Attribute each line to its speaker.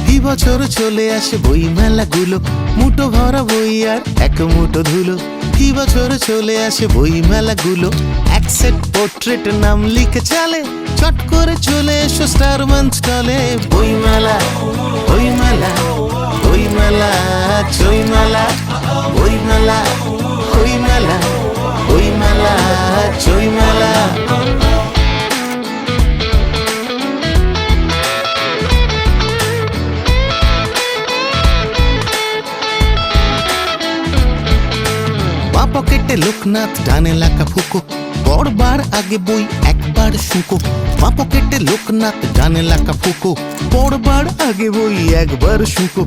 Speaker 1: কি বছর চলে আসে বই মেলাগুলো, মুঠো ভরা বই আর এক মুঠো ধুলো। কি বছর চলে আসে বই মেলাগুলো, এক সেট পোর্ট্রেট নাম লিখে চালে। চট করে চলে এসো স্টারমান স্টলে। বই মেলা, বই মেলা, বই মেলা, চই মেলা, বই মেলা, বই মেলা, বই মেলা, চই মেলা। পকেটে লোকনাথ, ডানে লাকা ফুকো, পড়বার আগে বই একবার শুকো। বাঁ পকেটে লোকনাথ, ডানে লাকা ফুকো, পড়বার আগে বই একবার শুকো।